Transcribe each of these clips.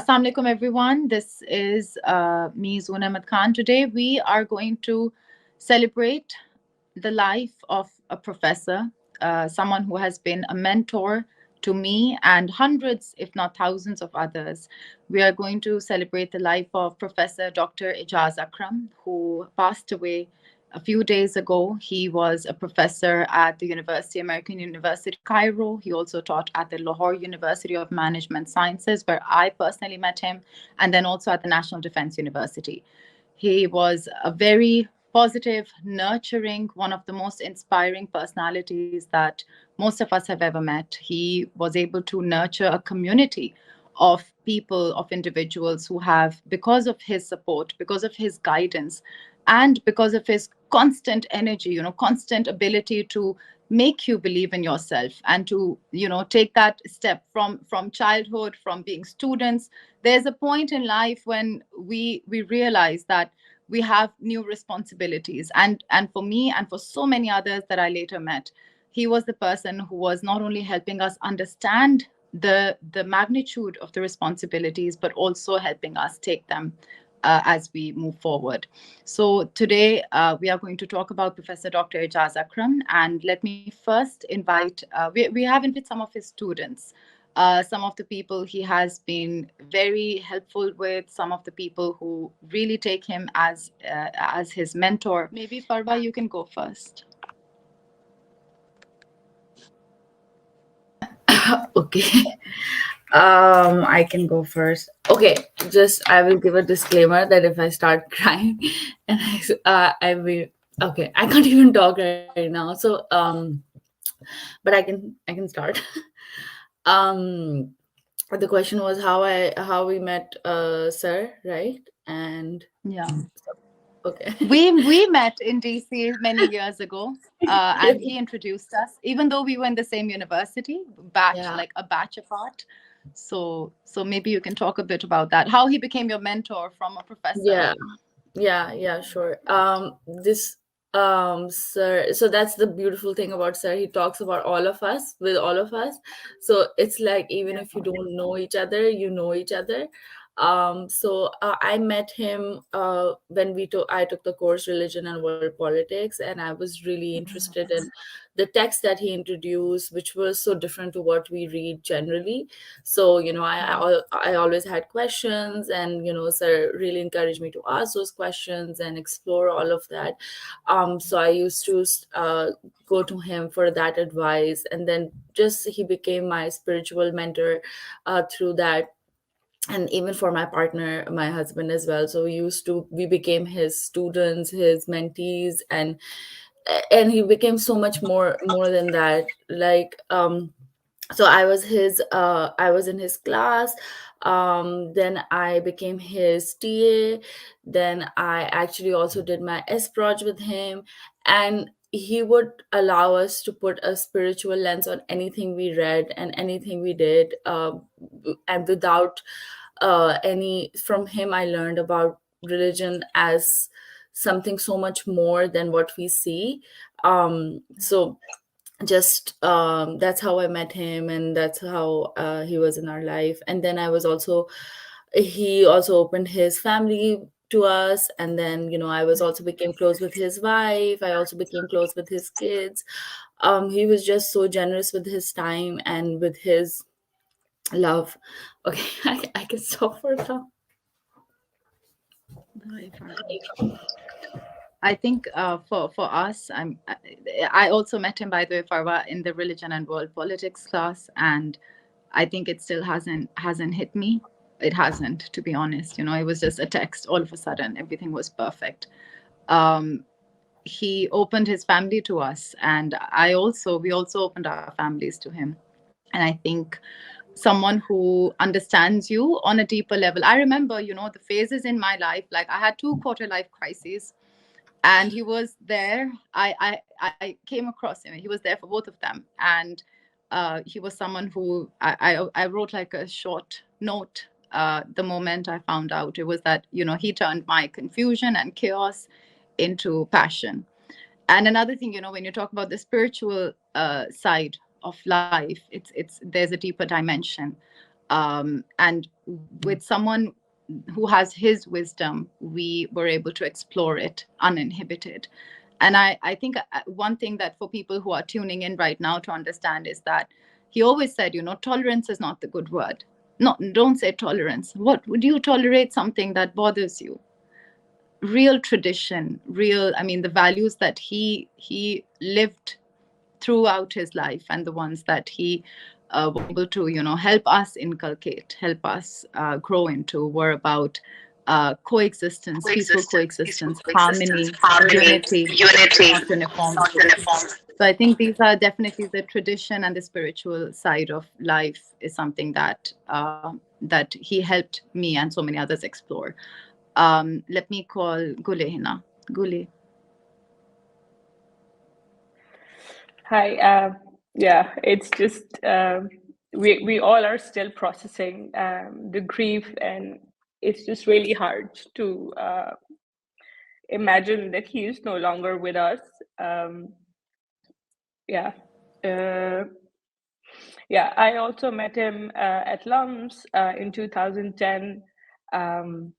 Assalamu alaikum, everyone. This is me, Zoon Ahmed Khan. Today, we are going to celebrate the life of a professor, someone who has been a mentor to me and hundreds, if not thousands, of others. We are going to celebrate the life of Professor Dr. Ejaz Akram, who passed away a few days ago. He was a professor at the American University, Cairo. He also taught at the Lahore University of Management Sciences, where I personally met him, and then also at the National Defense University. He was a very positive, nurturing, one of the most inspiring personalities that most of us have ever met. He was able to nurture a community of people, of individuals who have, because of his support, because of his guidance, and because of his constant energy, constant ability to make you believe in yourself and to, take that step from childhood, from being students. There's a point in life when we realize that we have new responsibilities. And for me and for so many others that I later met, he was the person who was not only helping us understand the magnitude of the responsibilities, but also helping us take them as we move forward. So today we are going to talk about Professor Dr. Ejaz Akram. And let me first invite, we have invited some of his students, some of the people he has been very helpful with, some of the people who really take him as his mentor. Maybe Farwa, you can go first. Okay. I can go first. Okay, just I will give a disclaimer that if I start crying and I will. Okay, I can't even talk right now. So but I can start. um, the question was how we met, sir, right? And Yeah. okay. We met in DC many years ago, and he introduced us, even though we were in the same university, Yeah. like a batch apart. So maybe you can talk a bit about that, how he became your mentor from a professor. Yeah. Yeah, sure. This sir, so that's the beautiful thing about sir. He talks about all of us, with all of us. So it's like even Yeah. if you don't know each other, you know each other. So I met him when I took the course Religion and World Politics, and I was really interested in the text that he introduced, which was so different to what we read generally. So I always had questions, and sir really encouraged me to ask those questions and explore all of that. So I used to go to him for that advice, and then just he became my spiritual mentor through that, and even for my partner, my husband as well. So we became his students, his mentees, and he became so much more than that. Like so I was in his class. Then I became his TA. Then I actually also did my S-Proj with him, and he would allow us to put a spiritual lens on anything we read and anything we did, and without any from him I learned about religion as something so much more than what we see. So just that's how I met him, and that's how he was in our life. And then he also opened his family to us, and then I was also became close with his wife. I also became close with his kids. He was just so generous with his time and with his love. Okay. I can stop for now. I think for us, I also met him, by the way, Farwa, in the Religion and World Politics class, and I think it still hasn't hit me. It hasn't, to be honest. It was just a text. All of a sudden, everything was perfect. Um, he opened his family to us, and we also opened our families to him. And I think someone who understands you on a deeper level. I remember, the phases in my life. Like, I had two quarter life crises, and he was there. I came across him. He was there for both of them, and he was someone who I wrote like a short note the moment I found out. It was that he turned my confusion and chaos into passion. And another thing, when you talk about the spiritual side of life, it's there's a deeper dimension. And with someone who has his wisdom, we were able to explore it uninhibited. And I think one thing that for people who are tuning in right now to understand is that he always said, tolerance is not the good word. No, don't say tolerance. What would you tolerate? Something that bothers you. Real tradition, the values that he lived throughout his life, and the ones that he was able to help us inculcate, help us grow into, were about coexistence, peaceful coexistence, harmony, unity, not uniformity. So I think these are definitely the tradition, and the spiritual side of life is something that that he helped me and so many others explore. Let me call Gule Hina. Gule. Hi. Yeah, it's just we all are still processing the grief, and it's just really hard to imagine that he is no longer with us. Um, yeah. Uh, yeah, I also met him at LUMS in 2010. Um,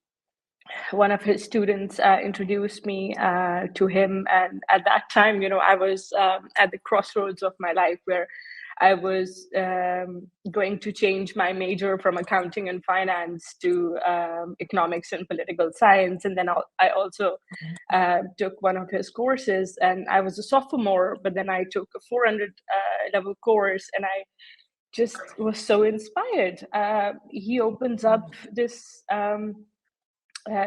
One of his students introduced me to him, and at that time, I was at the crossroads of my life, where I was going to change my major from accounting and finance to economics and political science. And then I also took one of his courses, and I was a sophomore, but then I took a 400 level course, and I just was so inspired. He opens up this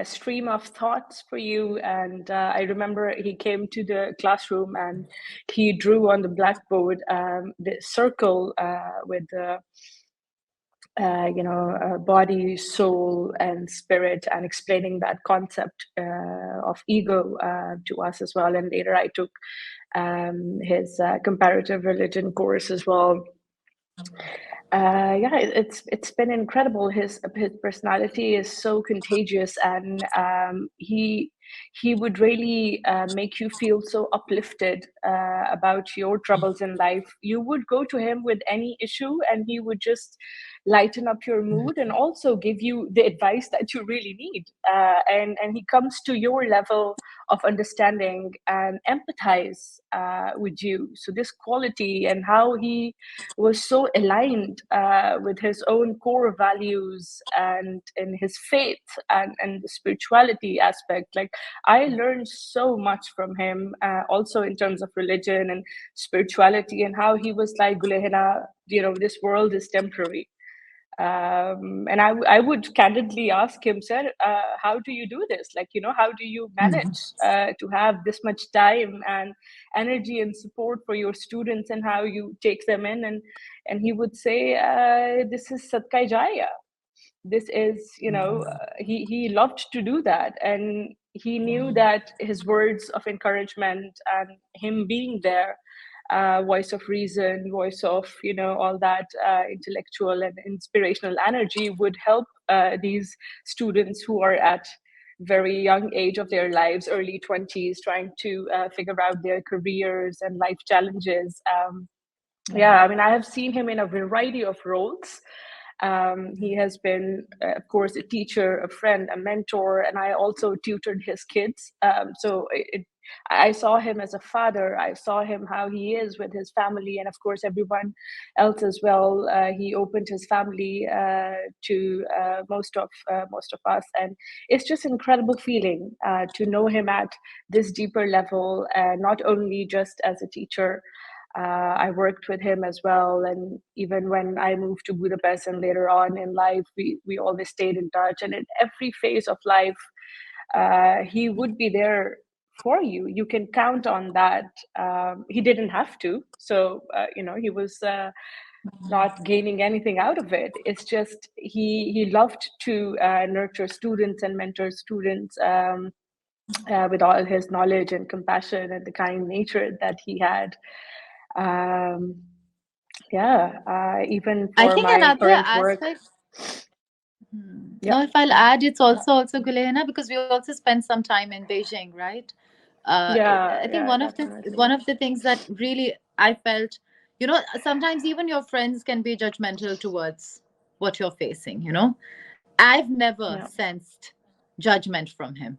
stream of thoughts for you. And I remember he came to the classroom and he drew on the blackboard the circle with the body, soul, and spirit, and explaining that concept of ego to us as well. And later I took his comparative religion course as well. Yeah, it's been incredible. His personality is so contagious, and he would really make you feel so uplifted about your troubles in life. You would go to him with any issue, and he would just lighten up your mood and also give you the advice that you really need. And he comes to your level of understanding and empathize with you. So this quality, and how he was so aligned with his own core values and in his faith and the spirituality aspect. Like, I learned so much from him, also in terms of religion and spirituality, and how he was like, Gulehina, this world is temporary. And I would candidly ask him, sir, how do you do this? Like, how do you manage to have this much time and energy and support for your students, and how you take them in? And he would say, this is Sadkai Jaya. This is, he loved to do that. And he knew that his words of encouragement and him being there, voice of reason, voice of, all that intellectual and inspirational energy, would help these students who are at very young age of their lives, early 20s, trying to figure out their careers and life challenges. Yeah, I mean, I have seen him in a variety of roles. He has been, of course, a teacher, a friend, a mentor, and I also tutored his kids. I saw him as a father. I saw him how he is with his family, and of course, everyone else as well. He opened his family to most of us, and it's just an incredible feeling to know him at this deeper level, not only just as a teacher. I worked with him as well, and even when I moved to Budapest and later on in life, we always stayed in touch. And in every phase of life, he would be there for you. You can count on that. He didn't have to, so he was not gaining anything out of it. It's just he loved to nurture students and mentor students. With all his knowledge and compassion and the kind nature that he had. Even I for think my another current work. aspect. Yep. Now, if I'll add, it's also Gulehna, because we also spent some time in Beijing, right? I think Definitely. one of the things that really I felt, sometimes even your friends can be judgmental towards what you're facing, you know. I've never Yeah. sensed judgment from him.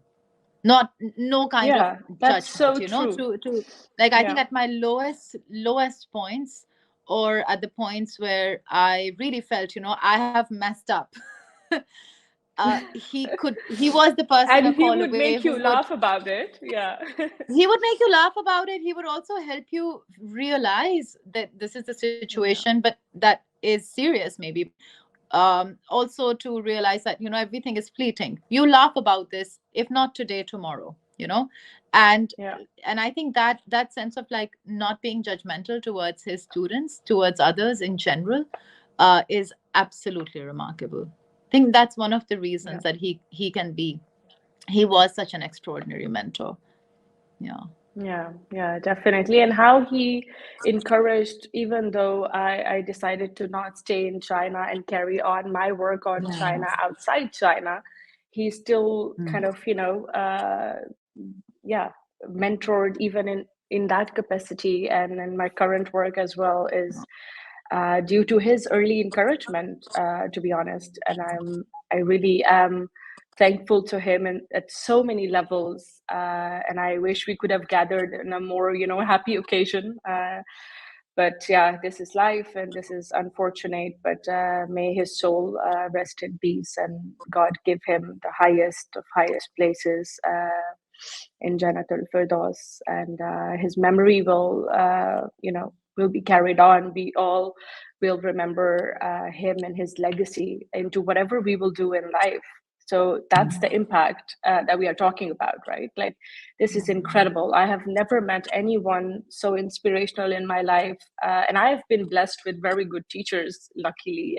Not no kind of Yeah, that's judgment, so you know, true. to like, I think Yeah. at my lowest points, or at the points where I really felt, you know, I have messed up. He was the person And a he call would away make who you would, laugh about it. Yeah. he would make you laugh about it. He would also help you realize that this is the Yeah. situation, but that is serious maybe. But also to realize that, you know, everything is fleeting. You laugh about this, if not today, tomorrow, you know. and Yeah. and I think that that sense of like not being judgmental towards his students, towards others in general, is absolutely remarkable. I think that's one of the Yeah. reasons that he was such an extraordinary mentor. Yeah. Yeah, yeah, definitely. And how he encouraged, even though I decided to not stay in China and carry on my work on China Yes. outside China, he still Mm. kind of, yeah, mentored even in that capacity. And in my current work as well is due to his early encouragement, to be honest. And I really am thankful to him and at so many levels. And I wish we could have gathered in a more, happy occasion. But yeah, this is life and this is unfortunate. But may his soul rest in peace and God give him the highest of highest places in Janatul Firdaus. And his memory will be carried on. We all will remember him and his legacy into whatever we will do in life. So that's the impact that we are talking about, right? Like, this is incredible. I have never met anyone so inspirational in my life. And I have been blessed with very good teachers, luckily.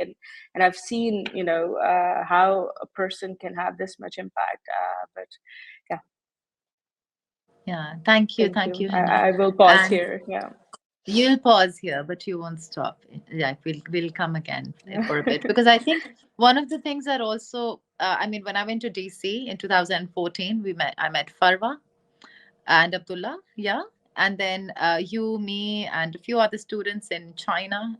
And I've seen, how a person can have this much impact. But yeah, Yeah, thank you, thank thank you. you, Hina. I will pause And here. Yeah. you'll pause here, but you won't stop. Yeah, we'll come again for a bit, because I think one of the things that also, I mean, when I went to DC in 2014, I met Farwa and Abdullah, yeah, and then you, me, and a few other students in China,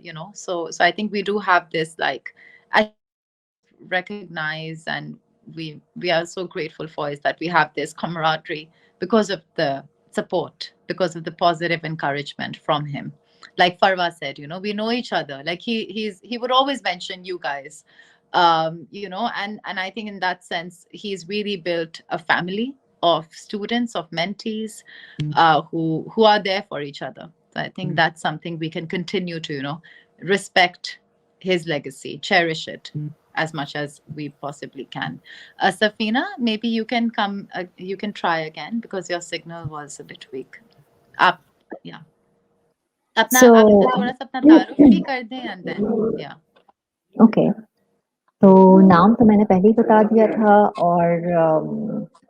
you know. So I think we do have this, like, I think what we must recognize, and we are so grateful for, is that we have this camaraderie because of the support, because of the positive encouragement from him. Like Farwa said, you know, we know each other. Like he would always mention you guys, you know, and I think in that sense he's really built a family of students, of mentees, who are there for each other. So I think that's something we can continue to, you know, respect his legacy, cherish it as much as we possibly can. Safina, maybe you can come, you can try again, because your signal was a bit weak. Up, yeah. अपना आप So, थोड़ा सा अपना तारुफ भी कर दें, and then yeah. okay. तो नाम तो मैंने पहले ही बता दिया था, और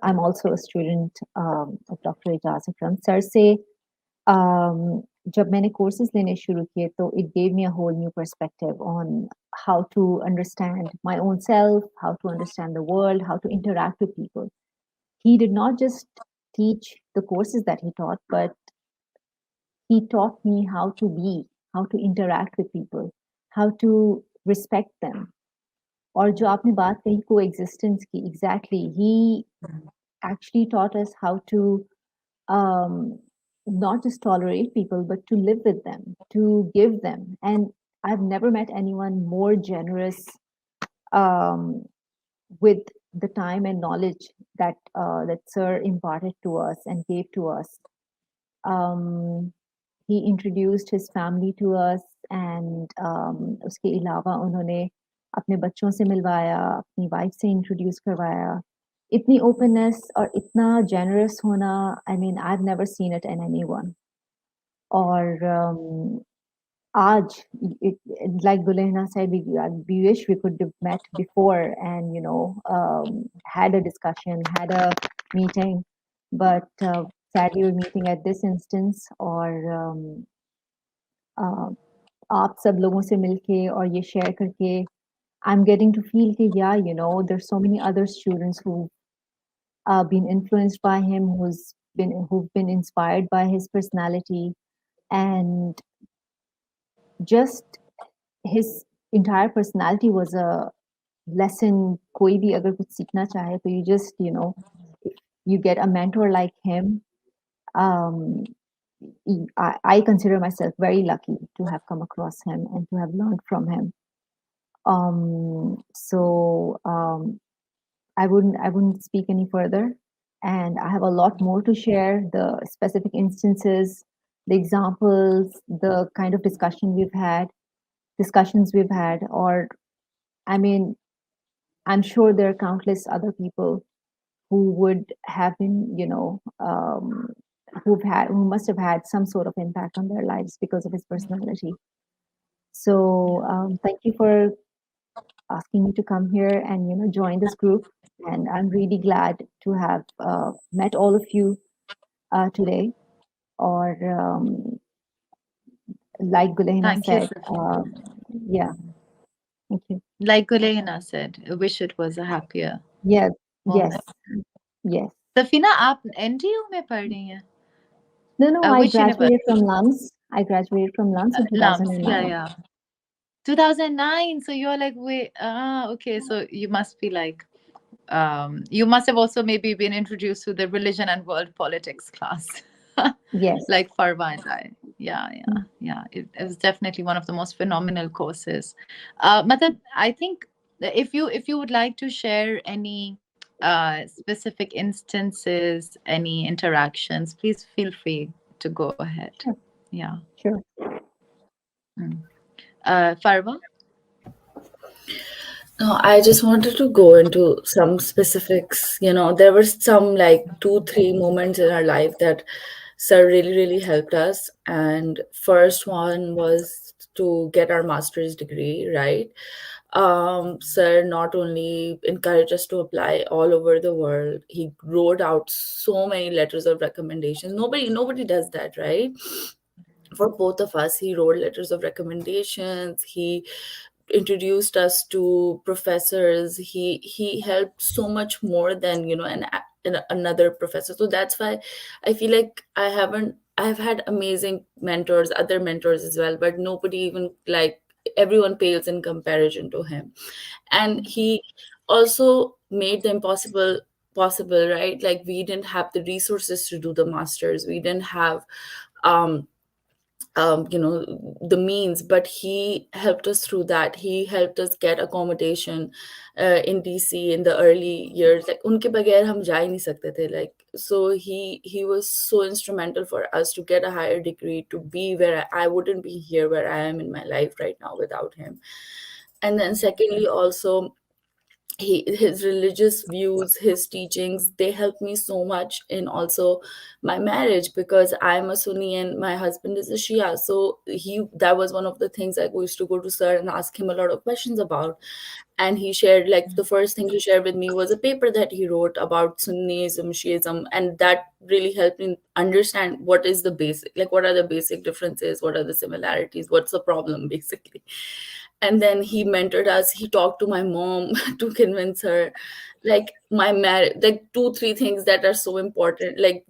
I am also a student of doctor Ejaz Akram sir से. जब मैंने कोर्सेज लेने शुरू किए तो it gave me a whole new perspective on how to understand my own self, how to understand the world, how to interact with people. He did not just teach the courses that he taught, but he taught me how to be, how to interact with people, how to respect them. और जो आपने बात कही coexistence की, exactly, he actually taught us how to um, not just tolerate people, but to live with them, to give them. And I've never met anyone more generous um, with the time and knowledge that Sir imparted to us and gave to us. He introduced his family to us, and उसके अलावा उन्होंने अपने बच्चों से मिलवाया, अपनी wife से introduce करवाया. इतनी ओपननेस और इतना जेनरस होना, I mean I have never seen it in anyone. और आज, like Gulehna said, we wish we could have met before and, had a discussion, had a meeting, but sadly we're meeting at this instance. और आप सब लोगों से मिलके और ये शेयर करके, I'm getting to feel कि yeah, there's so many other students who've been influenced by him, who've been inspired by his personality, and just his entire personality was a lesson. Koi bhi agar kuch seekhna chahe, so you just, if you get a mentor like him, um, I consider myself very lucky to have come across him and to have learned from him. So I wouldn't speak any further, and I have a lot more to share. The specific instances, the examples, the kind of discussions we've had, or I mean, I'm sure there are countless other people who would have been, who must have had some sort of impact on their lives because of his personality. So thank you for asking me to come here and join this group. And I'm really glad to have met all of you today. Or like Gulehna Thank you, said, Safina. yeah, thank you. Like Gulehna said, I wish it was a happier Yeah, moment. yes. Safina, आप NTU में पढ़ रही हैं? No, I Which graduated university? from LUMS. I graduated from LUMS in LUMS, 2009. yeah. 2009. So you're like, wait, okay. So you must be like, you must have also maybe been introduced to the religion and world politics class, Yes. like Farwa and I. Yeah. It was definitely one of the most phenomenal courses. Matlab, I think that if you would like to share any specific instances, any interactions, please feel free to go ahead. Sure. Yeah. Sure. Farwa? No, I just wanted to go into some specifics. There were some like 2, 3 moments in our life that Sir really, really helped us. And first one was to get our master's degree, right? Sir not only encouraged us to apply all over the world, he wrote out so many letters of recommendations. Nobody does that, right? For both of us, he wrote letters of recommendations. He introduced us to professors. He helped so much more than another professor. So that's why I feel like I've had amazing mentors, other mentors as well, but nobody even like everyone pales in comparison to him. And he also made the impossible possible, right? Like we didn't have the resources to do the masters. We didn't have um the means, but he helped us through that. He helped us get accommodation in DC in the early years. Like unke bagair hum ja hi nahi sakte the. Like so he was so instrumental for us to get a higher degree, to be where I wouldn't be here where I am in my life right now without him. And then secondly, also his religious views, his teachings, they helped me so much in also my marriage, because I'm a Sunni and my husband is a Shia. So that was one of the things I used to go to Sir and ask him a lot of questions about. And he shared, like, the first thing he shared with me was a paper that he wrote about Sunnism, Shiism, and that really helped me understand what is the basic, like what are the basic differences, what are the similarities, what's the problem basically. And then he mentored us. He talked to my mom to convince her, like my marriage, like 2, 3 things that are so important, like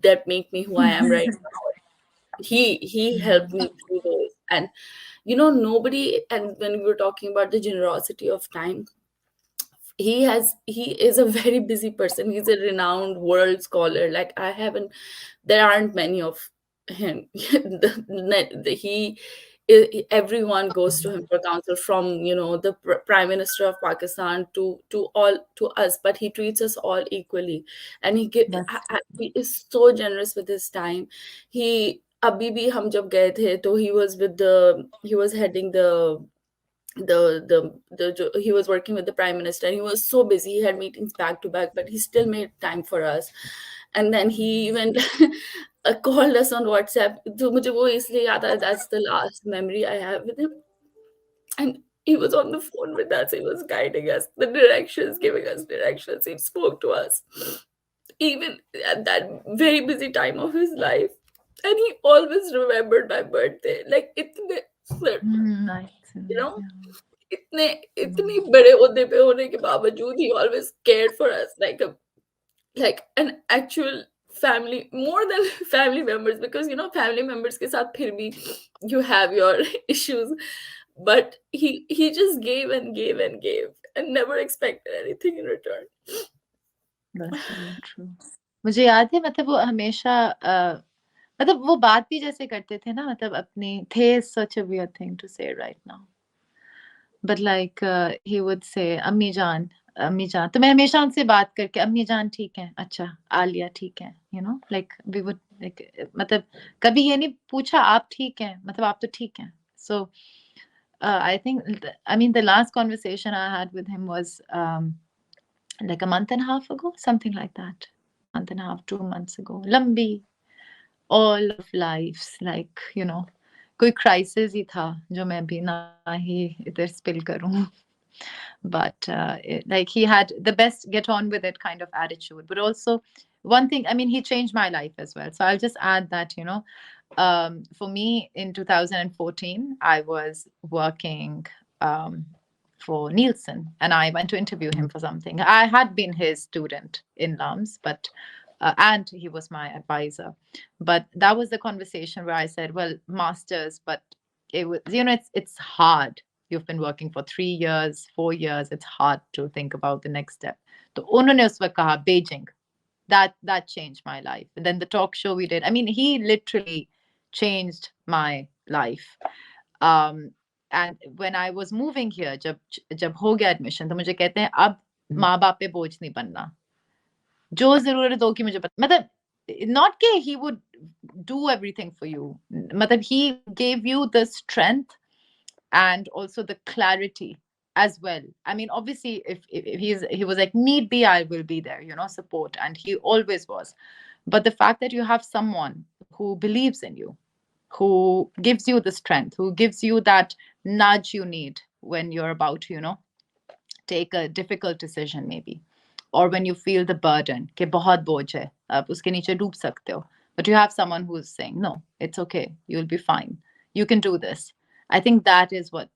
that make me who I am right now. He helped me through those. And nobody, and when we were talking about the generosity of time, he is a very busy person. He's a renowned world scholar. Like there aren't many of him. Everyone goes to him for counsel, from the prime minister of Pakistan to us, but he treats us all equally. And he is so generous with his time. He abhi bhi hum jab gaye the, to he was heading he was working with the prime minister, and he was so busy, he had meetings back to back, but he still made time for us. And then he even called us on WhatsApp. So mujhe wo isliye yaad aaya, that's the last memory I have with him. And he was on the phone with us. He was guiding us the directions, giving us directions. He spoke to us even at that very busy time of his life. And he always remembered my birthday. Like Nice. you know इतने इतनी बड़े ओहदे पे होने के बावजूद, he always cared for us like an actual family, more than family members, because family members के साथ फिर भी you have your issues, but he just gave and gave and gave and never expected anything in return. That's very true. मुझे याद है मतलब वो हमेशा मतलब वो बात भी जैसे करते थे ना मतलब अपनी थे such a weird thing to say right now, but like he would say अम्मी जान तो मैं हमेशा उनसे बात करके अम्मी जान ठीक है, अच्छा आलिया ठीक है, you know, like we would like मतलब कभी ये नहीं पूछा आप ठीक हैं, मतलब आप तो ठीक हैं. So I think I mean the last conversation I had with him was like a month and a half ago, something like that. Month and a half, 2 months ago. Lambi, all of lives, like, you know, कोई crisis ही था जो मैं भी ना ही इधर spill करूं. But like he had the best get on with it kind of attitude. But also one thing, I mean, he changed my life as well. So I'll just add that, you know, for me in 2014, I was working for Nielsen, and I went to interview him for something. I had been his student in LUMS, but and he was my advisor. But that was the conversation where I said, well, masters, but it was, you know, it's hard. You've been working for 3 years, 4 years. It's hard to think about the next step. So उन्होंने उस वक्त कहा Beijing. That changed my life. And then the talk show we did, I mean, he literally changed my life. And when I was moving here, जब हो गया admission, तो मुझे कहते हैं अब माँ बाप पे बोझ नहीं बनना, जो जरूरत होगी मुझे मतलब not कि he would do everything for you, मतलब he gave you the strength and also the clarity as well. I mean, obviously if he was like need be, I will be there, you know, support, and he always was. But the fact that you have someone who believes in you, who gives you the strength, who gives you that nudge you need when you're about to, you know, take a difficult decision maybe, or when you feel the burden कि बहुत बोझ है, आप उसके नीचे डूब सकते हो, but you have someone who's saying no, it's okay, you'll be fine, you can do this. I think that is what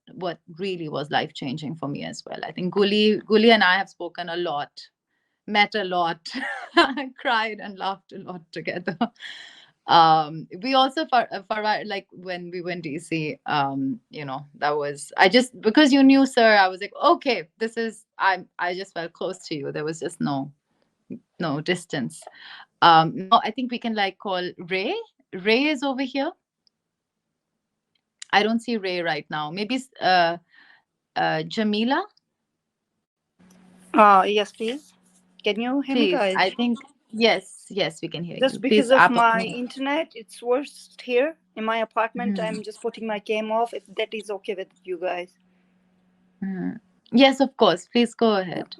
really was life changing for me as well. I think Guli and I have spoken a lot, met a lot, cried and laughed a lot together. We also for like when we went DC, you know, that was, I just, because you knew sir, I was like, okay, this is, I just felt close to you. There was just no distance. Now I think we can like call Ray is over here. I don't see Ray right now. Maybe Jamila. Yes, please. Can you hear me, Please, guys? I think yes, we can hear Just you. because Please, of my internet, it's worst here in my apartment. I'm just putting my cam off, if that is okay with you guys. Yes, of course. Please go ahead.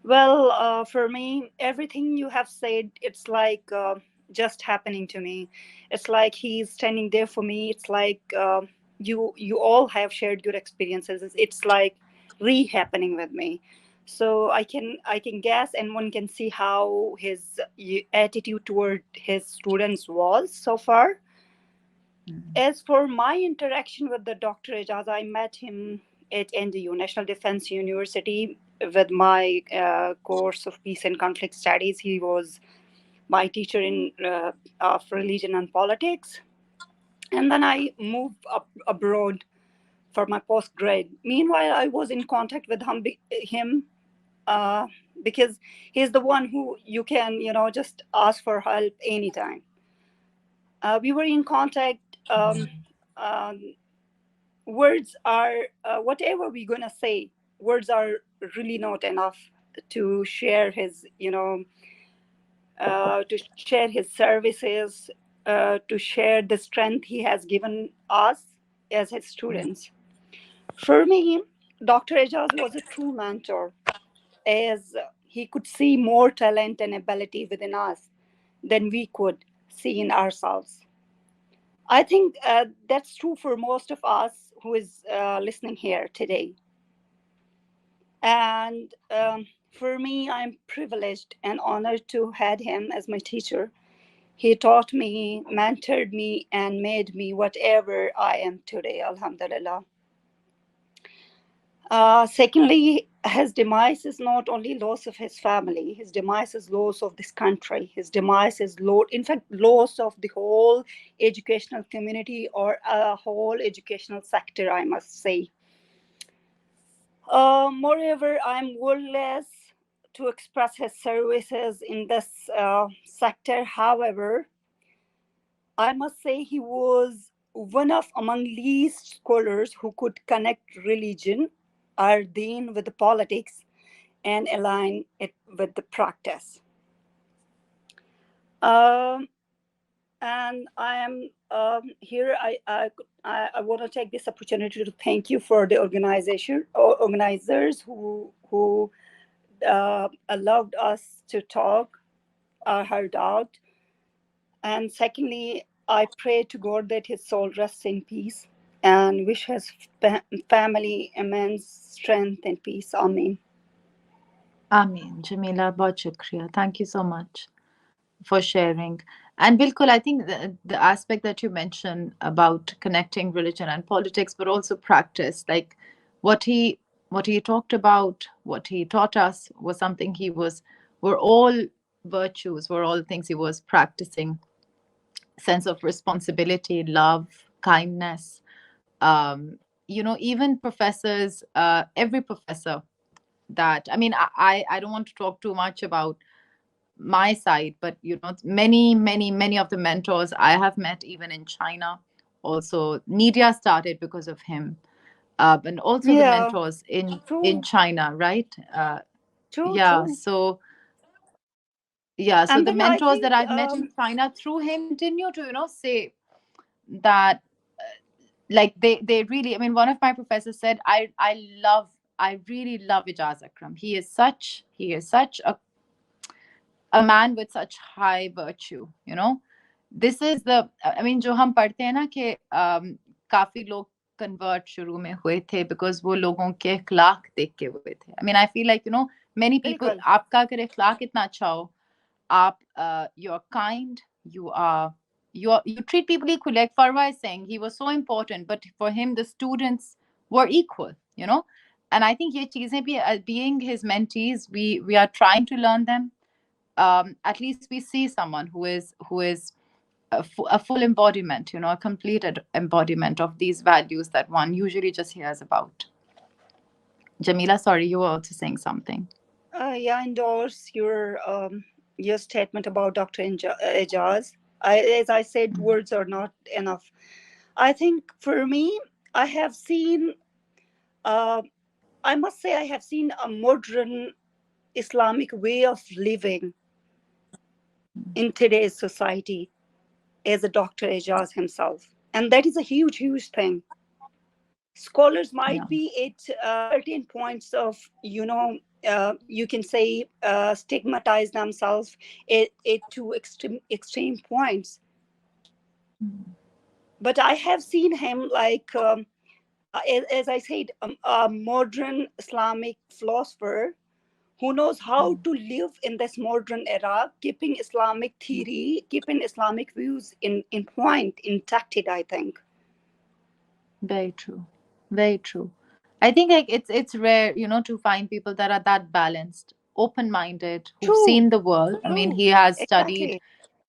Well, for me, everything you have said, it's like just happening to me. It's like he's standing there for me. It's like you all have shared your experiences. It's like re-happening with me. So I can guess, and one can see how his attitude toward his students was so far. As for my interaction with the Dr. Ejaz, I met him at NDU, National Defense University, with my course of Peace and Conflict Studies. He was my teacher in of religion and politics. And then I moved abroad for my postgrad. Meanwhile, I was in contact with him because he's the one who you can, you know, just ask for help anytime. We were in contact. Words are, whatever we're going to say, words are really not enough to share his, you know, to share his services, to share the strength he has given us as his students. For me, Dr. Ejaz was a true mentor, as he could see more talent and ability within us than we could see in ourselves. I think that's true for most of us who is listening here today. And for me, I'm privileged and honored to have him as my teacher. He taught me, mentored me, and made me whatever I am today, alhamdulillah. Secondly, his demise is not only loss of his family. His demise is loss of this country. His demise is in fact, loss of the whole educational community or a whole educational sector, I must say. Moreover, I'm worthless to express his services in this sector. However, I must say he was one of among least scholars who could connect religion, our deen, with the politics and align it with the practice. Um, and I am here. I want to take this opportunity to thank you for the organizers who allowed us to talk, heard out. And secondly, I pray to God that his soul rests in peace and wish his family immense strength and peace. Amen. Ameen. Jamila, bahut shukriya. Thank you so much for sharing. And Bilkul, I think the aspect that you mentioned about connecting religion and politics, but also practice, like what he talked about, what he taught us was something were all virtues, were all things he was practicing. Sense of responsibility, love, kindness. Even professors, every professor that, I mean, I don't want to talk too much about my side, but many of the mentors I have met, even in China, also media started because of him, and also the Yeah, mentors in true, China, right? true, Yeah, true. so so And the then I mentors that think, I've met in China through him continue to say that, like they really, I mean, one of my professors said, I really love Ejaz Akram. He is such a man with such high virtue. This is the, I mean, जो हम पढ़ते हैं ना कि काफी लोग convert शुरू में हुए थे because वो लोगों के अखलाक देख के हुए थे. I mean, I feel like, many people, बिल्कुल, आपका अगर अखलाक इतना अच्छा हो, आप you're kind, you treat people equally. Like Farwa is saying, he was so important, but for him the students were equal. And I think ये चीजें भी, being his mentees, we are trying to learn them. At least we see someone who is a full embodiment, a completed embodiment of these values that one usually just hears about. Jamila, sorry, you were also saying something. yeah, I endorse your statement about Dr. Ejaz. As I said, words are not enough. I think for me, I have seen, uh, I must say, I have seen a modern Islamic way of living in today's society as a Dr. Ejaz himself. And that is a huge, huge thing. Scholars Yeah. might be at certain points of, you can say, stigmatize themselves at two extreme points. But I have seen him like, as I said, a modern Islamic philosopher who knows how to live in this modern era, keeping Islamic theory, keeping Islamic views in point, intact, I think. Very true. Very true. I think, like, it's rare, to find people that are that balanced, open-minded, who've True, seen the world. I mean, true, he has studied exactly.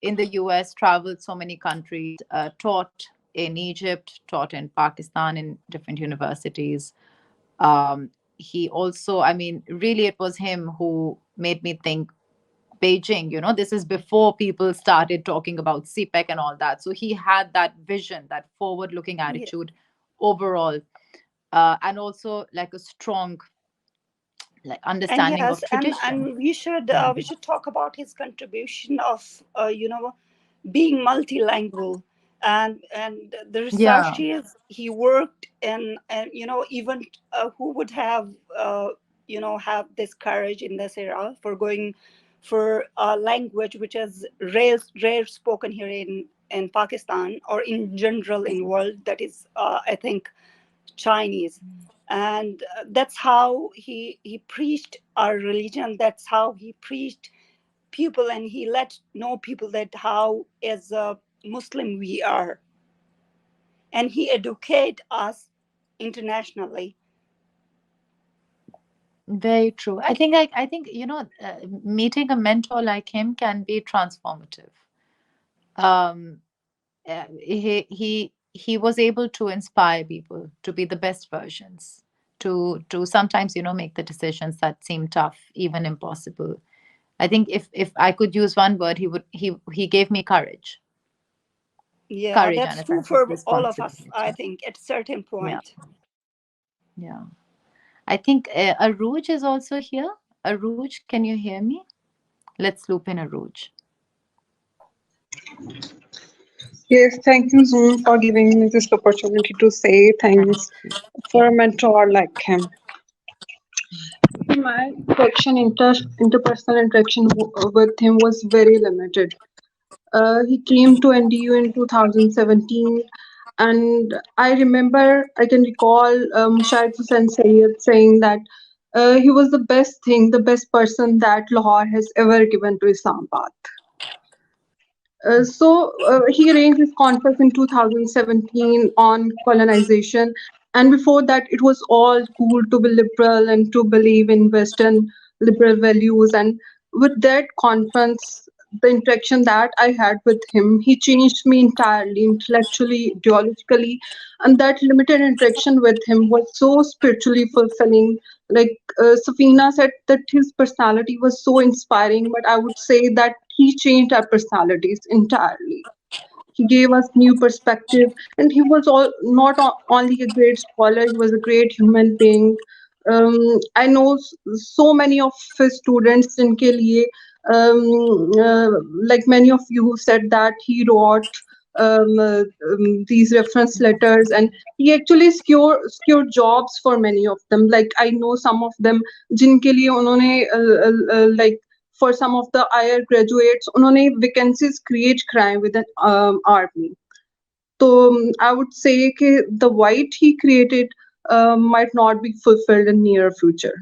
in the US, traveled so many countries, taught in Egypt, taught in Pakistan in different universities. He also, I mean, really, it was him who made me think Beijing. This is before people started talking about CPEC and all that. So he had that vision, that forward-looking Yeah. attitude overall, and also like a strong, like, And understanding yes, of tradition. and we should talk about his contribution of being multilingual, and the Yeah. researches he worked in, and even who would have have this courage in this era for going for a language which is rare spoken here in Pakistan or in general in world, that is I think Chinese. And that's how he preached our religion. That's how he preached people, and he let know people that how as a Muslim we are, and he educate us internationally. Very true. I think meeting a mentor like him can be transformative. Um, he was able to inspire people to be the best versions, to sometimes make the decisions that seem tough, even impossible. I think if I could use one word, he gave me courage, Yeah, courage and that's a true sense of for all of us, responsibility. I think, at a certain Yeah, point. yeah. I think Aruj is also here. Aruj, can you hear me? Let's loop in Aruj. Yes, thank you, Zoom, for giving me this opportunity to say Thank thanks you. for a mentor like him. My interpersonal interaction with him was very limited. He came to NDU in 2017, and I can recall Shahid Hussain Sayyed saying that he was the best person that Lahore has ever given to Islamabad. He arranged this conference in 2017 on colonization, and before that, it was all cool to be liberal and to believe in Western liberal values. And with that conference, the interaction that I had with him, he changed me entirely, intellectually, ideologically, and that limited interaction with him was so spiritually fulfilling. Like Safina said, that his personality was so inspiring, but I would say that he changed our personalities entirely. He gave us new perspective, and he was only a great scholar, he was a great human being. I know so many of his students jinke liye, like many of you said that he wrote these reference letters, and he actually secured jobs for many of them. Like I know some of them jinke liye unhone like for some of the higher graduates, उन्होंने vacancies create crime with an army. So I would say that the white he created might not be fulfilled in near future.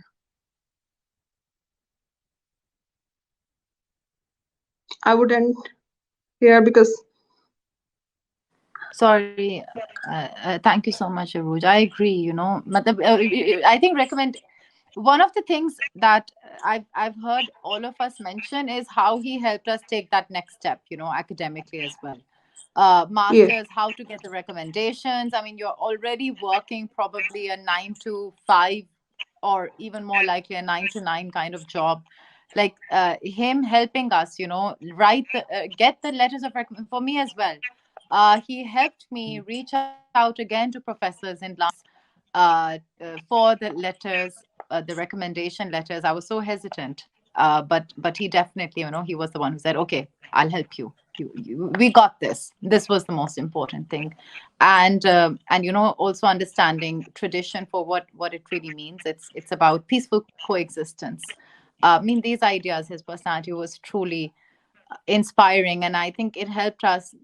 I would end here because Sorry. Thank you so much, Aruj. I agree. I think recommend one of the things that I've heard all of us mention is how he helped us take that next step, academically as well. yes, Masters, how to get the recommendations. I mean, you're already working probably a 9 to 5, or even more likely a 9 to 9 kind of job. Like him helping us, write get the letters of recommendation for me as well. He helped me reach out again to professors in for the letters, the recommendation letters. I was so hesitant, but he definitely, he was the one who said, "Okay, I'll help you. We got this." This was the most important thing, and also understanding tradition for what it really means. It's about peaceful coexistence. I mean, these ideas, his personality was truly inspiring, and I think it helped us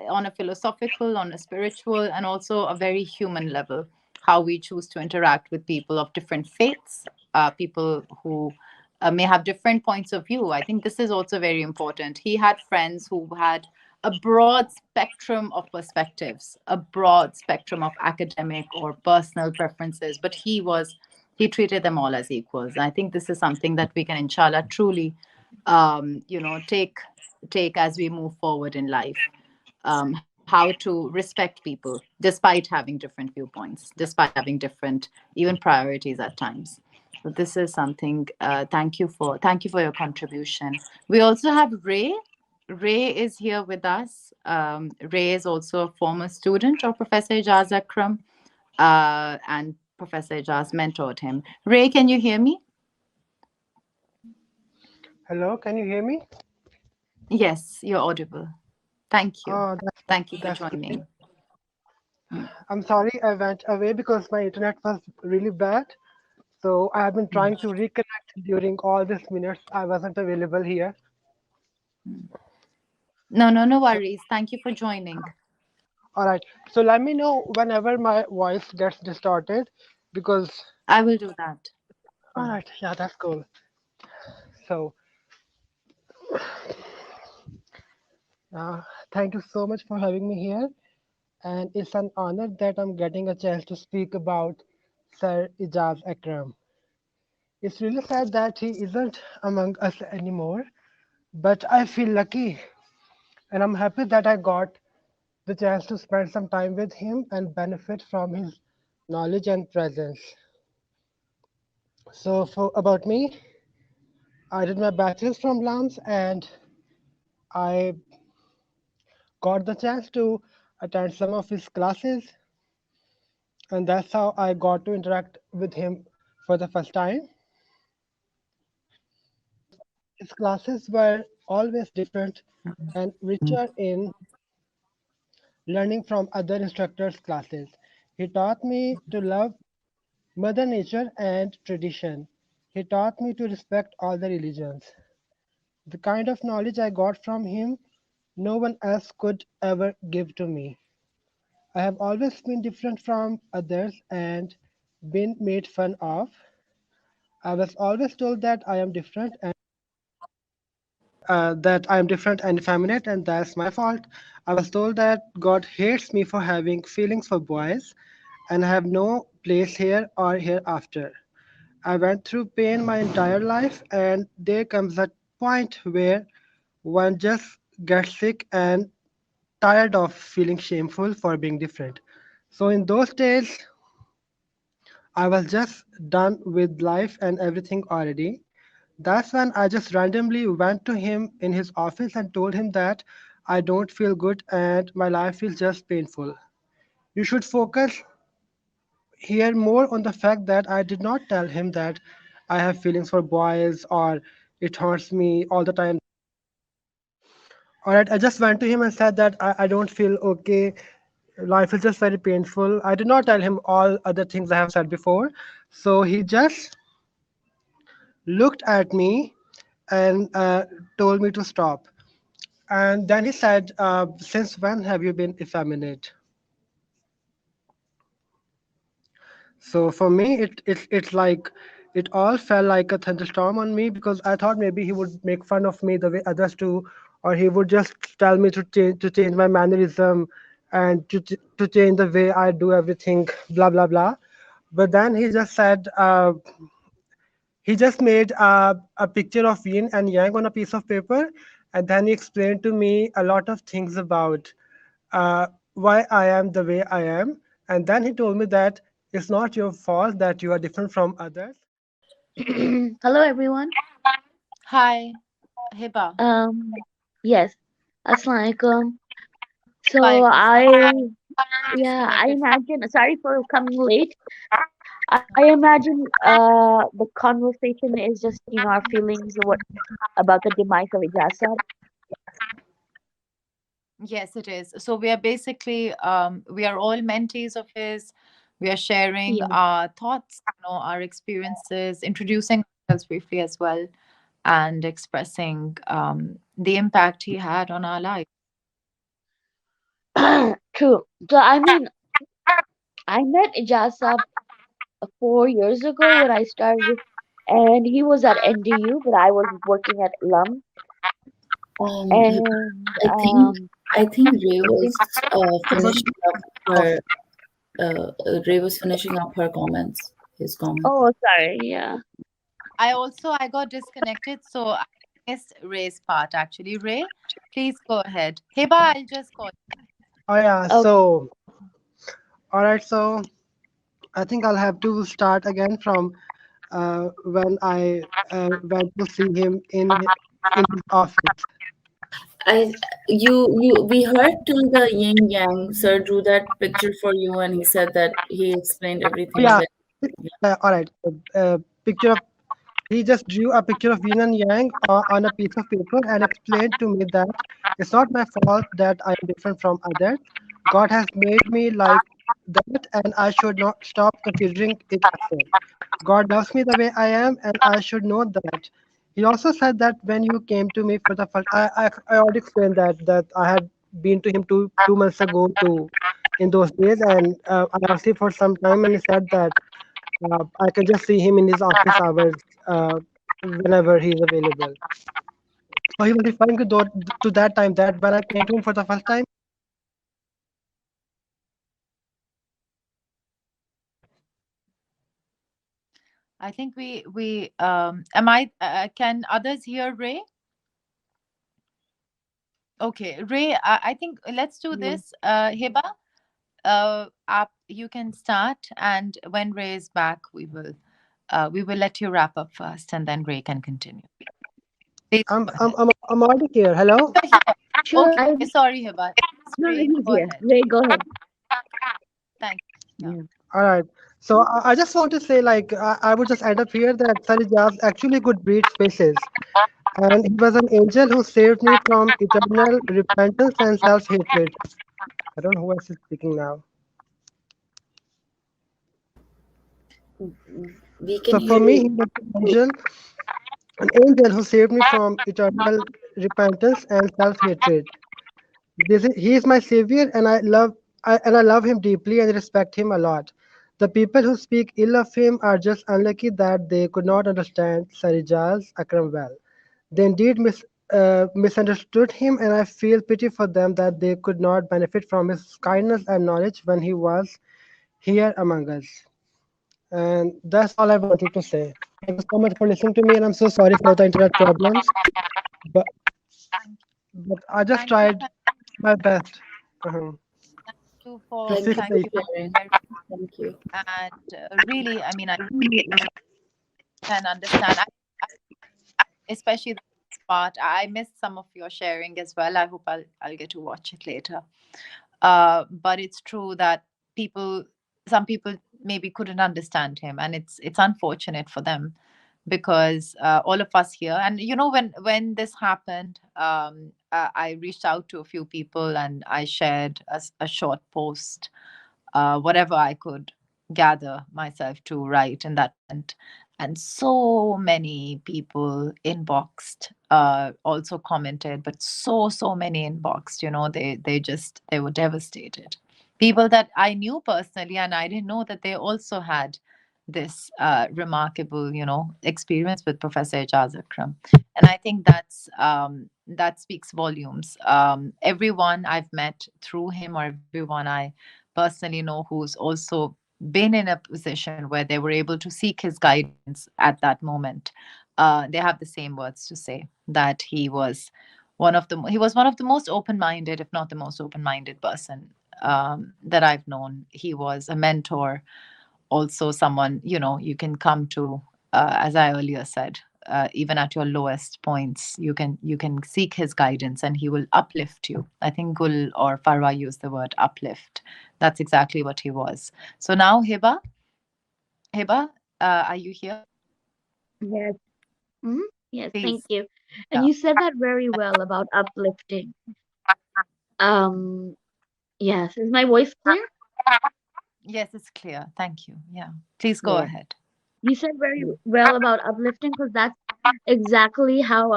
on a philosophical, on a spiritual, and also a very human level, how we choose to interact with people of different faiths, people who may have different points of view. I think this is also very important. He had friends who had a broad spectrum of perspectives, a broad spectrum of academic or personal preferences, but he treated them all as equals. I think this is something that we can, inshallah, truly take as we move forward in life. How to respect people despite having different viewpoints, despite having different even priorities at times. So this is something. Thank you for your contribution. We also have Ray. Ray is here with us. Ray is also a former student of Professor Ejaz Akram, and Professor Ejaz mentored him. Ray, can you hear me? Hello, can you hear me? Yes, you're audible. Thank you. Oh, Thank you for that's great. joining. Mm. I'm sorry I went away because my internet was really bad. So I have been trying to reconnect during all these minutes. I wasn't available here. No So, worries. Thank you for joining. all right. So let me know whenever my voice gets distorted because, I will do that. all right, yeah, that's cool. So, uh, thank you so much for having me here. And it's an honor that I'm getting a chance to speak about Sir Ejaz Akram. It's really sad that he isn't among us anymore, but I feel lucky and I'm happy that I got the chance to spend some time with him and benefit from his knowledge and presence. So, for about me, I did my bachelor's from LAMS and I got the chance to attend some of his classes, and that's how I got to interact with him for the first time. His classes were always different and richer in learning from other instructors' classes. He taught me to love Mother Nature and tradition. He taught me to respect all the religions. The kind of knowledge I got from him, no one else could ever give to me. I have always been different from others and been made fun of. I was always told that I am different and effeminate, and that's my fault. I was told that God hates me for having feelings for boys, and I have no place here or hereafter. I went through pain my entire life, and there comes a point where one just gets sick and tired of feeling shameful for being different. So, in those days, I was just done with life and everything already. That's when I just randomly went to him in his office and told him that I don't feel good and my life is just painful. You should focus here more on the fact that I did not tell him that I have feelings for boys or it haunts me all the time. Alright, I just went to him and said that I don't feel okay. Life is just very painful. I did not tell him all other things I have said before. So he just looked at me and told me to stop. And then he said, since when have you been effeminate? So for me, it's like it all felt like a thunderstorm on me because I thought maybe he would make fun of me the way others do, or he would just tell me to change my mannerism and to change the way I do everything, blah blah blah. But then he just said, he just made a picture of yin and yang on a piece of paper, and then he explained to me a lot of things about why I am the way I am. And then he told me that it's not your fault that you are different from others. Hello, everyone. Hi, Hiba. Yes, Assalamu alaikum. So Walaikum I, salam. Please yeah, go I ahead. imagine. Sorry for coming late. I imagine the conversation is just our feelings about the demise of Ejaz. Yes, it is. So we are basically we are all mentees of his. We are sharing Yeah. our thoughts, our experiences, introducing ourselves briefly as well, and expressing the impact he had on our life. True. So I mean, I met Ejaz 4 years ago when I started, and he was at NDU, but I was working at LUM, Yeah, and I think I think Ray was finishing up her Ray was finishing up her comments, his comments. oh, sorry, yeah. I got disconnected, so I missed Ray's part actually. Ray, please go ahead. Hiba, I'll just call you. Oh yeah, Okay. so all right, so I think I'll have to start again from when I went to see him in his office. I you we heard till the yin yang. Sir drew that picture for you, and he said that he explained Oh everything. yeah, That all right. Picture of He just drew a picture of yin and yang on a piece of paper and explained to me that it's not my fault that I am different from others. God has made me like that, and I should not stop considering it a sin. God loves me the way I am, and I should know that. He also said that when you came to me for the first, I already explained that I had been to him two months ago to in those days, and I asked him for some time, and he said that I can just see him in his office hours whenever he's available. So he was referring to that time that when I came to him for the first time. I think am I, can others hear Ray? Okay, Ray, I think let's do this. Hiba, you can start, and when Ray is back, we will let you wrap up first, and then Ray can continue. Please I'm go I'm ahead. I'm, I'm already here. Hello. You're here. Sure, Okay, sorry, Hiba. It's no, Ray. he's Go here. ahead. Ray, go ahead. Thank you. Yeah. Yeah. All right. So I just want to say, like, I would just end up here that Sir Ejaz actually could read spaces, and he was an angel who saved me from eternal repentance and self-hatred. I don't know who else is speaking now. We can So for hear me, he you. was an angel who saved me from eternal repentance and self-hatred. He is my savior, and I love him deeply and respect him a lot. The people who speak ill of him are just unlucky that they could not understand Sir Ejaz Akram well. They indeed misunderstood him, and I feel pity for them that they could not benefit from his kindness and knowledge when he was here among us. And that's all I wanted to say. Thank you so much for listening to me, and I'm so sorry for the internet problems, but Thank but I just thank you. tried my best. Uh-huh. You for Thank you Six thank for days. you for sharing. sharing. Thank you. And really, I mean, I can understand. Especially the part. I missed some of your sharing as well. I hope I'll get to watch it later. But it's true that people, some people maybe couldn't understand him, and it's unfortunate for them because all of us here, and you know, when this happened, I reached out to a few people and I shared a short post, whatever I could gather myself to write in that moment. And so many people inboxed, also commented, but so many inboxed. You know, they were devastated. People that I knew personally, and I didn't know that they also had this remarkable, you know, experience with Professor Ejaz Akram. And I think that speaks volumes. Everyone I've met through him, or everyone I personally know who's also been in a position where they were able to seek his guidance at that moment, they have the same words to say, that he was one of the most open-minded, if not the most open-minded person that I've known. He was a mentor, also someone, you know, you can come to, as I earlier said, even at your lowest points, you can seek his guidance and he will uplift you. I think Gul or Farwa used the word uplift. That's exactly what he was. So now, Hiba, are you here? Yes. Mhm. Yes, thank Please. you. And Yeah. you said that very well about uplifting. Um, yes. Is my voice clear? Yes, it's clear. Thank you. Yeah. Please go Yeah. ahead. You said very well about uplifting because that's exactly how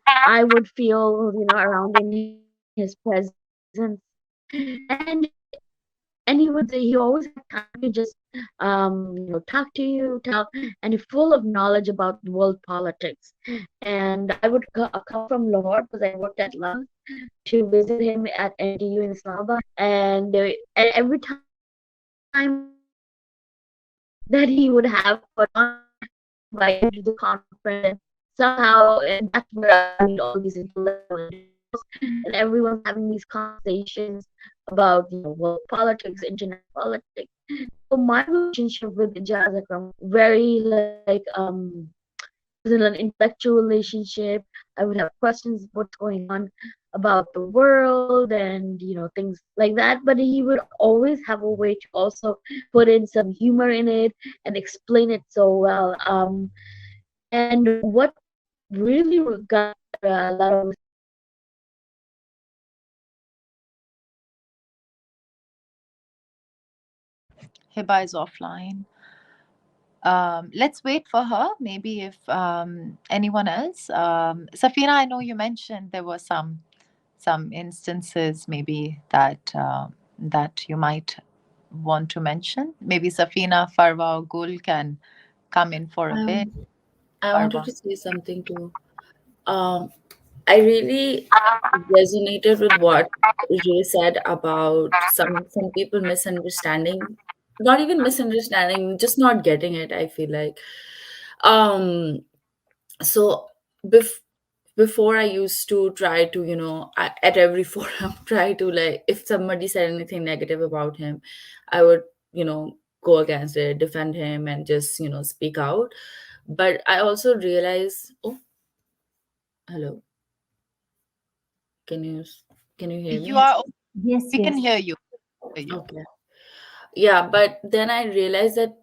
I would feel, around in his presence. And he always had time to just talk to you, and he's full of knowledge about world politics. And I would come from Lahore because I worked at London to visit him at NTU in Islamabad, and every time that he would have a non-Muslim invite me to the conference, and somehow, and that's where I would meet all these intellectual individuals, and everyone's having these conversations about world politics, international politics. So my relationship with Ejaz Akram very it was an intellectual relationship. I would have questions what's going on about the world and things like that. But he would always have a way to also put in some humor in it and explain it so well. And what really got a lot of Hiba is offline. Let's wait for her. Maybe if anyone else. Safina, I know you mentioned there were some instances maybe that you might want to mention. Maybe Safina, Farwa, or Gul can come in for a bit. I wanted Farwa. to say something too. Um, I really resonated with what Ray said about some people misunderstanding not even misunderstanding, just not getting it, I feel like. um so bef- before I used to try to, at every forum, try to, like, if somebody said anything negative about him, I would, go against it, defend him, and just, speak out. But I also realized, oh, hello, can you can you hear You me? are. Yes, We can yes. hear you. Hear you. Okay. Yeah, but then I realized that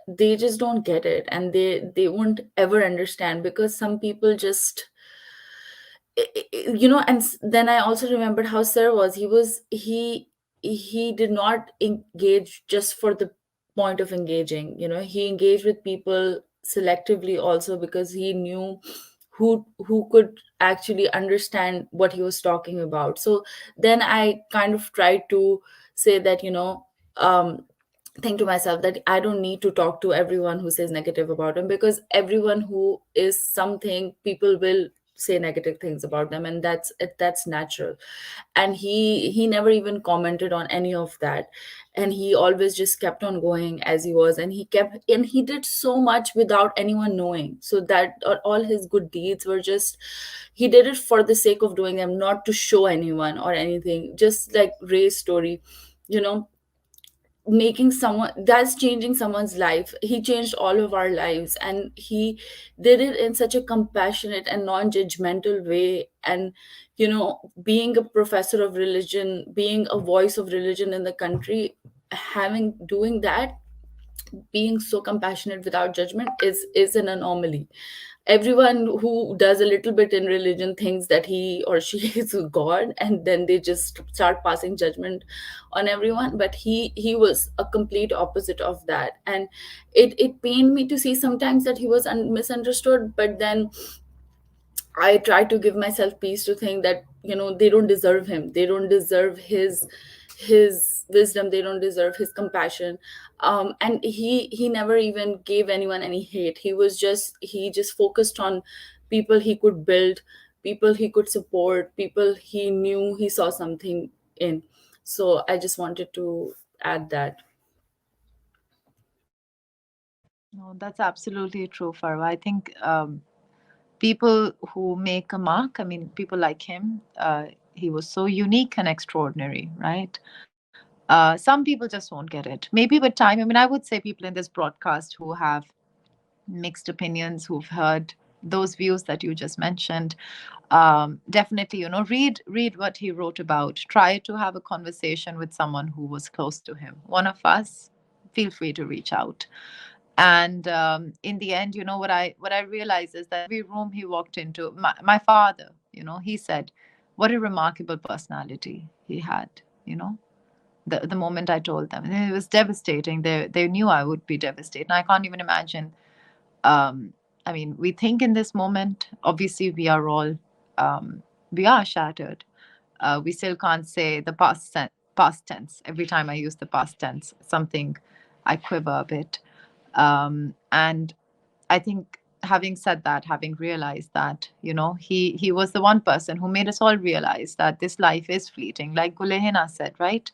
they just don't get it, and they won't ever understand, because some people just, and then I also remembered how sir was. He did not engage just for the point of engaging. He engaged with people selectively also, because he knew who could actually understand what he was talking about. So then I kind of tried to say that, um think to myself that I don't need to talk to everyone who says negative about him, because everyone who is something, people will say negative things about them, and that's natural. And he never even commented on any of that, and he always just kept on going as he was, and he did so much without anyone knowing, so that all his good deeds were just, he did it for the sake of doing them, not to show anyone or anything. Just like Ray's story, you know making someone, that's changing someone's life. He changed all of our lives, and he did it in such a compassionate and non-judgmental way. And being a professor of religion, being a voice of religion in the country, having doing that, being so compassionate without judgment is an anomaly. Everyone who does a little bit in religion thinks that he or she is a god, and then they just start passing judgment on everyone. But he was a complete opposite of that, and it pained me to see sometimes that he was misunderstood. But then I try to give myself peace to think that, they don't deserve him, they don't deserve his wisdom, they don't deserve his compassion. And he never even gave anyone any hate. He just focused on people he could build, people he could support, people he knew he saw something in. So I just wanted to add that. No, that's absolutely true, Farwa. I think people who make a mark, I mean, people like him, he was so unique and extraordinary, right? Some people just won't get it. Maybe with time, I mean, I would say people in this broadcast who have mixed opinions, who've heard those views that you just mentioned, definitely, read what he wrote about. Try to have a conversation with someone who was close to him. One of us, feel free to reach out. And in the end, what I realized is that every room he walked into, my father, he said, what a remarkable personality he had. You know, the moment I told them, and it was devastating. They knew I would be devastated. And I can't even imagine. I mean, we think in this moment, obviously, we are shattered. We still can't say the past tense. Every time I use the past tense, something I quiver a bit. And I think, having said that, having realized that, he was the one person who made us all realize that this life is fleeting. Like Gulehina said, right?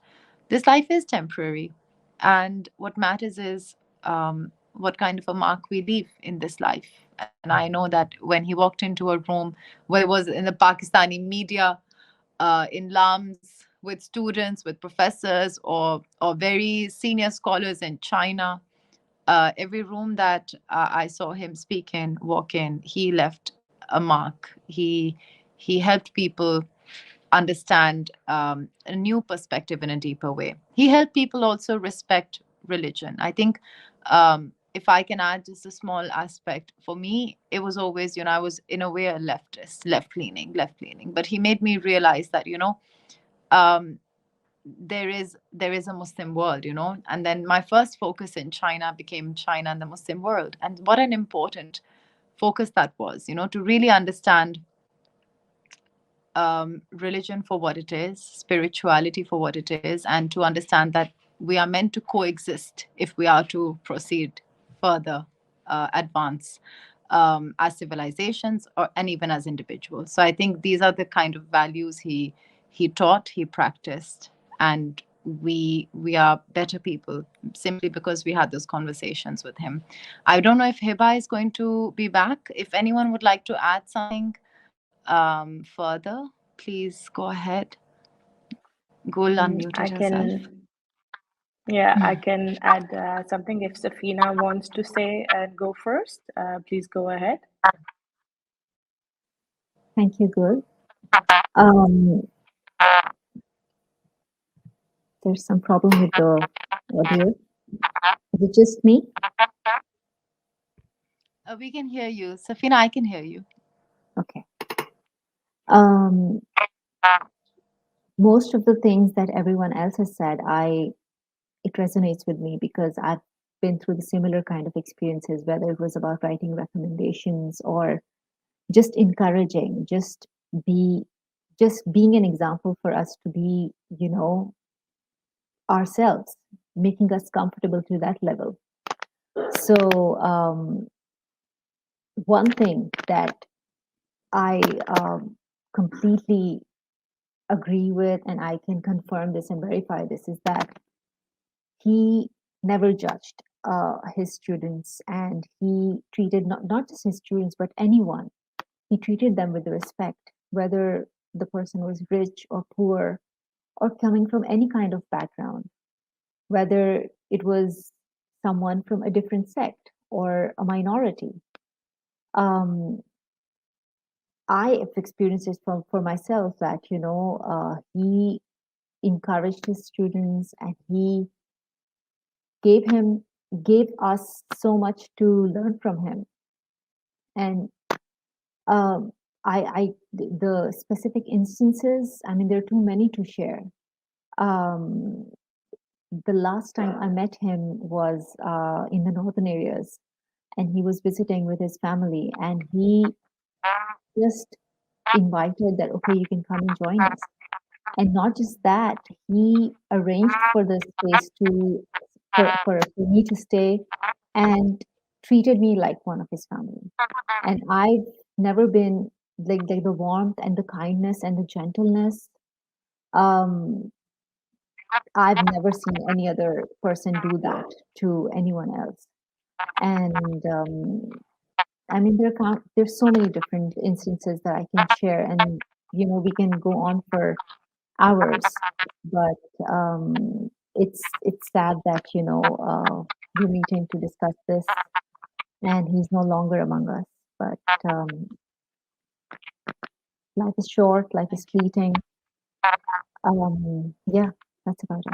This life is temporary. And what matters is what kind of a mark we leave in this life. And I know that when he walked into a room where it was in the Pakistani media, in LAMs, with students, with professors, or very senior scholars in China, every room that I saw him speak in, walk in, he left a mark. He helped people understand a new perspective in a deeper way. He helped people also respect religion. I think, if I can add just a small aspect, for me, it was always, I was in a way a leftist, left leaning. But he made me realize that, um, there is a Muslim world, and then my first focus in China became China and the Muslim world. And what an important focus that was, to really understand religion for what it is, spirituality for what it is, and to understand that we are meant to coexist if we are to proceed further, advance, as civilizations, and even as individuals. So I think these are the kind of values he taught, he practiced, and we are better people simply because we had those conversations with him. I don't know if Hiba is going to be back. If anyone would like to add something further, please go ahead. Gul unmuted herself. I can add something if Safina wants to say and go first. Please go ahead. Thank you, Gul. There's some problem with the audio. Is it just me? We can hear you. Safina, I can hear you. Okay. Most of the things that everyone else has said, it resonates with me because I've been through the similar kind of experiences, whether it was about writing recommendations or just encouraging, just being an example for us to be, ourselves, making us comfortable to that level. So one thing that I completely agree with, and I can confirm this and verify this, is that he never judged his students, and he treated not just his students, but anyone. He treated them with respect, whether the person was rich or poor or coming from any kind of background, whether it was someone from a different sect or a minority. I have experienced this for myself that, he encouraged his students, and he gave us so much to learn from him. And the specific instances, I mean, there are too many to share. The last time I met him was in the northern areas, and he was visiting with his family, and he just invited that, okay, you can come and join us. And not just that, he arranged for the space for me to stay, and treated me like one of his family. And I've never been like the warmth and the kindness and the gentleness. Um, I've never seen any other person do that to anyone else. And I mean, there's so many different instances that I can share, and we can go on for hours. But it's sad that we're meeting to discuss this, and he's no longer among us. But life is short, life is fleeting. Yeah, that's about it.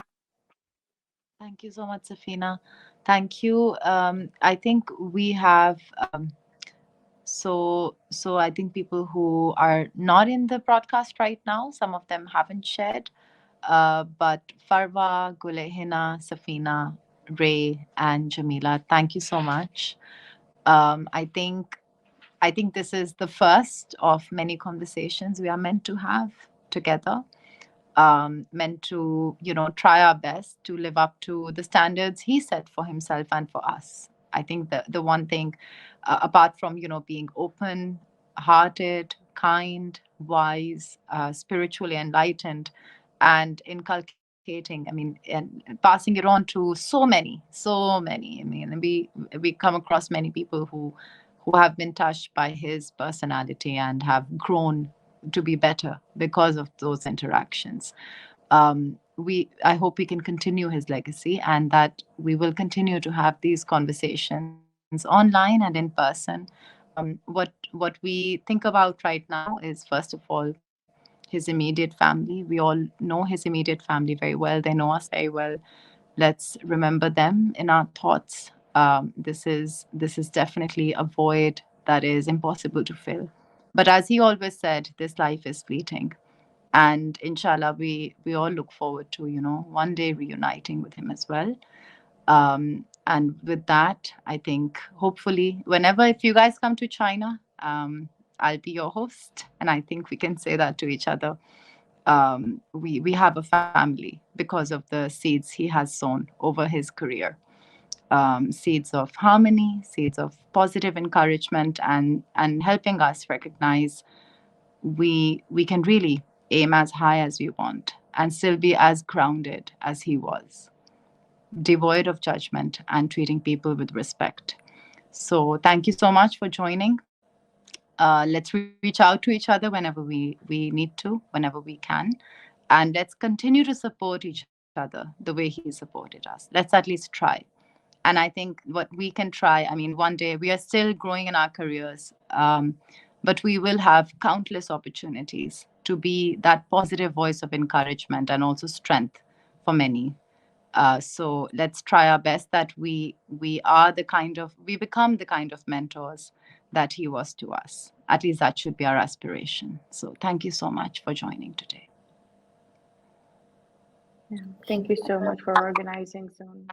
Thank you so much, Safina. Thank you. I think we have so I think people who are not in the broadcast right now, some of them haven't shared. But Farwa, Gulehina, Safina, Ray, and Jamila, thank you so much. I think this is the first of many conversations we are meant to have together. Meant to, try our best to live up to the standards he set for himself and for us. I think the one thing, apart from, being open hearted, kind, wise, spiritually enlightened, and inculcating, I mean, and passing it on to so many. I mean, we come across many people who have been touched by his personality and have grown to be better because of those interactions. I hope we can continue his legacy, and that we will continue to have these conversations online and in person. What we think about right now is, first of all, his immediate family. We all know his immediate family very well. They know us very well. Let's remember them in our thoughts. This is definitely a void that is impossible to fill. But as he always said, this life is fleeting. And inshallah, we all look forward to, one day reuniting with him as well. And with that, I think hopefully whenever, if you guys come to China, I'll be your host. And I think we can say that to each other. We have a family because of the seeds he has sown over his career. Seeds of harmony, seeds of positive encouragement, and helping us recognize we can really aim as high as we want, and still be as grounded as he was, devoid of judgment and treating people with respect. So thank you so much for joining. Let's reach out to each other whenever we need to, whenever we can. And let's continue to support each other the way he supported us. Let's at least try. And I think what we can try, I mean, one day we are still growing in our careers, but we will have countless opportunities to be that positive voice of encouragement and also strength for many. So let's try our best that we become the kind of mentors that he was to us. At least that should be our aspiration. So thank you so much for joining today. Yeah. Thank you so much for organizing, Zone.